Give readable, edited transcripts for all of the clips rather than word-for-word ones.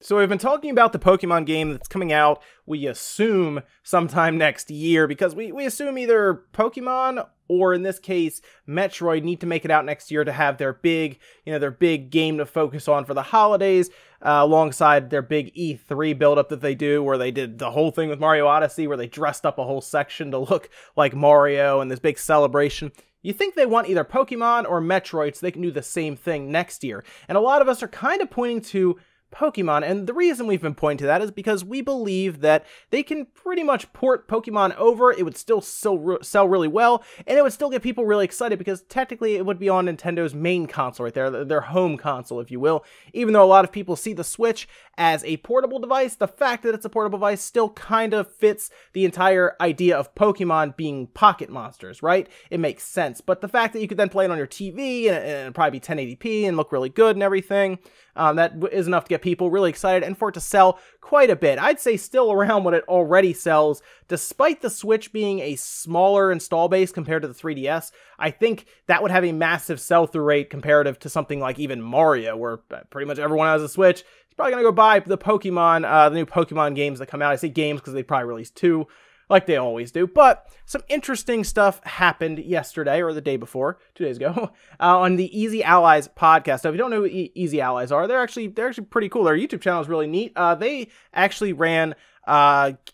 So we've been talking about the Pokemon game that's coming out, we assume, sometime next year, because we assume either Pokemon or, in this case, Metroid need to make it out next year to have their big game to focus on for the holidays, alongside their big E3 build-up that they do, where they did the whole thing with Mario Odyssey, where they dressed up a whole section to look like Mario and this big celebration. You think they want either Pokemon or Metroid so they can do the same thing next year. And a lot of us are kind of pointing to Pokemon, and the reason we've been pointing to that is because we believe that they can pretty much port Pokemon over. It would still sell really well, and it would still get people really excited because technically it would be on Nintendo's main console right there, their home console, if you will. Even though a lot of people see the Switch as a portable device, the fact that it's a portable device still kind of fits the entire idea of Pokemon being pocket monsters, right? It makes sense, but the fact that you could then play it on your TV and it'd probably be 1080p and look really good and everything, that is enough to get people really excited and for it to sell quite a bit. I'd say still around what it already sells, despite the Switch being a smaller install base compared to the 3DS. I think that would have a massive sell-through rate comparative to something like even Mario, where pretty much everyone has a Switch. It's probably going to go buy the Pokemon, the new Pokemon games that come out. I say games because they probably released two, like they always do. But some interesting stuff happened yesterday, or the day before, 2 days ago, on the Easy Allies podcast. So if you don't know who Easy Allies are, they're actually pretty cool. Their YouTube channel is really neat. They actually ran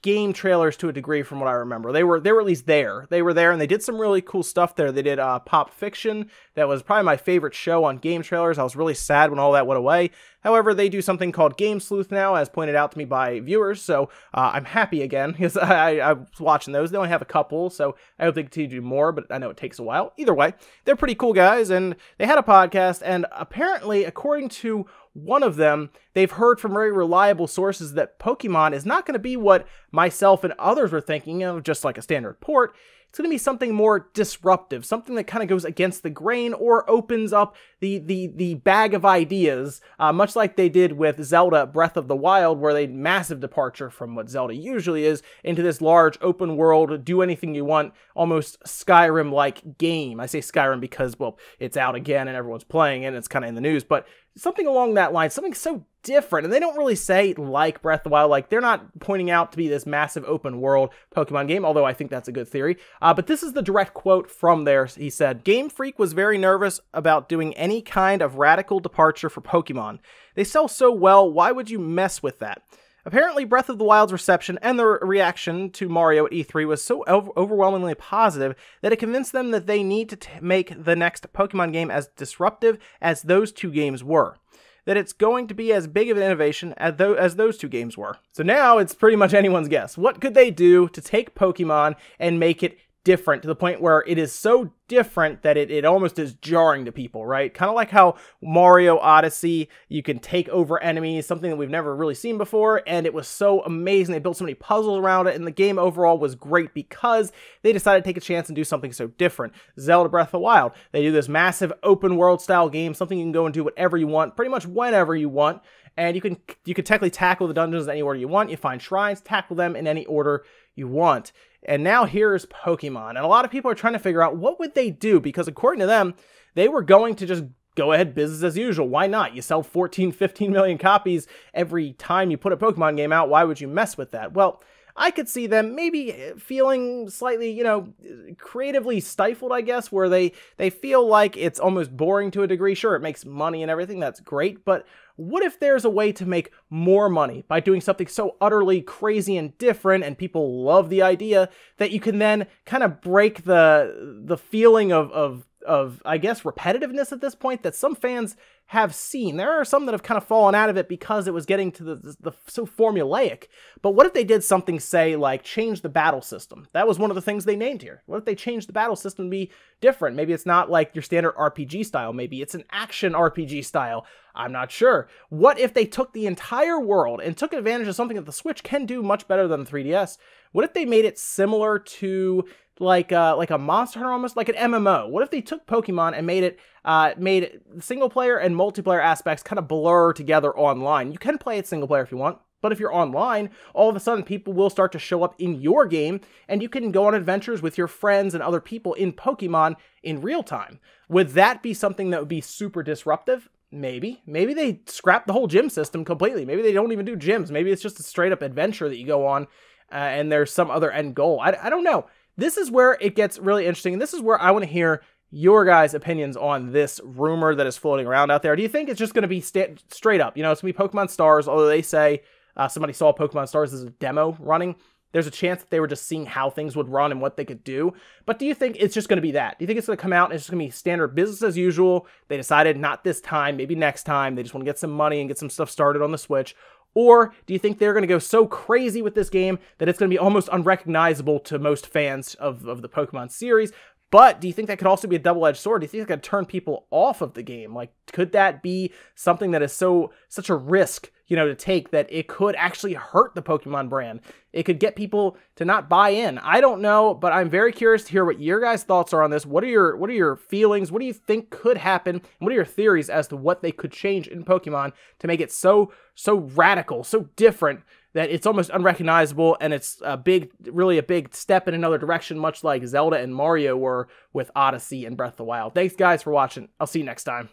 game trailers to a degree from what I remember. They were at least there. They were there and they did some really cool stuff there. They did Pop Fiction. That was probably my favorite show on game trailers. I was really sad when all that went away. However, they do something called Game Sleuth now, as pointed out to me by viewers, so I'm happy again, because I was watching those. They only have a couple, so I hope they continue to do more, but I know it takes a while. Either way, they're pretty cool guys, and they had a podcast, and apparently, according to one of them, they've heard from very reliable sources that Pokemon is not going to be what myself and others were thinking of, just like a standard port. It's going to be something more disruptive, something that kind of goes against the grain or opens up the bag of ideas, much like they did with Zelda Breath of the Wild, where they massive departure from what Zelda usually is into this large open world, do anything you want, almost Skyrim-like game. I say Skyrim because, well, it's out again and everyone's playing it and it's kind of in the news, but something along that line, something so different. And they don't really say like Breath of the Wild, like they're not pointing out to be this massive open world Pokemon game, although I think that's a good theory. But this is the direct quote from there. He said, "Game Freak was very nervous about doing any kind of radical departure for Pokemon. They sell so well, why would you mess with that?" Apparently, Breath of the Wild's reception and the reaction to Mario at E3 was so overwhelmingly positive that it convinced them that they need to make the next Pokemon game as disruptive as those two games were. That it's going to be as big of an innovation as those two games were. So now it's pretty much anyone's guess. What could they do to take Pokemon and make it different to the point where it is so different that it almost is jarring to people, right? Kind of like how Mario Odyssey, you can take over enemies, something that we've never really seen before, and it was so amazing. They built so many puzzles around it, and the game overall was great because they decided to take a chance and do something so different. Zelda Breath of the Wild, they do this massive open world style game, something you can go and do whatever you want, pretty much whenever you want, and you can technically tackle the dungeons in any order you want. You find shrines, tackle them in any order you want. And now here's Pokemon. And a lot of people are trying to figure out what would they do, because according to them, they were going to just go ahead business as usual. Why not? You sell 14, 15 million copies every time you put a Pokemon game out. Why would you mess with that? Well, I could see them maybe feeling slightly, creatively stifled, I guess, where they feel like it's almost boring to a degree. Sure, it makes money and everything. That's great. But what if there's a way to make more money by doing something so utterly crazy and different, and people love the idea, that you can then kind of break the feeling of I guess, repetitiveness at this point that some fans have seen. There are some that have kind of fallen out of it because it was getting to the so formulaic. But what if they did something, say, like change the battle system? That was one of the things they named here. What if they changed the battle system to be different? Maybe it's not like your standard RPG style. Maybe it's an action RPG style. I'm not sure. What if they took the entire world and took advantage of something that the Switch can do much better than the 3DS? What if they made it similar to like a Monster Hunter, almost like an MMO? What if they took Pokemon and made single player and multiplayer aspects kind of blur together online? You can play it single player if you want, but if you're online, all of a sudden people will start to show up in your game, and you can go on adventures with your friends and other people in Pokemon in real time. Would that be something that would be super disruptive? Maybe they scrap the whole gym system completely. Maybe they don't even do gyms. Maybe it's just a straight up adventure that you go on, and there's some other end goal. I don't know. This is where it gets really interesting, and this is where I want to hear your guys' opinions on this rumor that is floating around out there. Do you think it's just going to be straight up? You know, it's going to be Pokemon Stars, although they say somebody saw Pokemon Stars as a demo running. There's a chance that they were just seeing how things would run and what they could do. But do you think it's just going to be that? Do you think it's going to come out and it's just going to be standard business as usual? They decided not this time, maybe next time. They just want to get some money and get some stuff started on the Switch. Or do you think they're going to go so crazy with this game that it's going to be almost unrecognizable to most fans of the Pokemon series? But do you think that could also be a double-edged sword? Do you think it could turn people off of the game? Like, could that be something that is such a risk, you know, to take that it could actually hurt the Pokemon brand? It could get people to not buy in. I don't know, but I'm very curious to hear what your guys' thoughts are on this. What are your feelings? What do you think could happen? And what are your theories as to what they could change in Pokemon to make it so radical, so different, that it's almost unrecognizable, and it's really a big step in another direction, much like Zelda and Mario were with Odyssey and Breath of the Wild. Thanks, guys, for watching. I'll see you next time.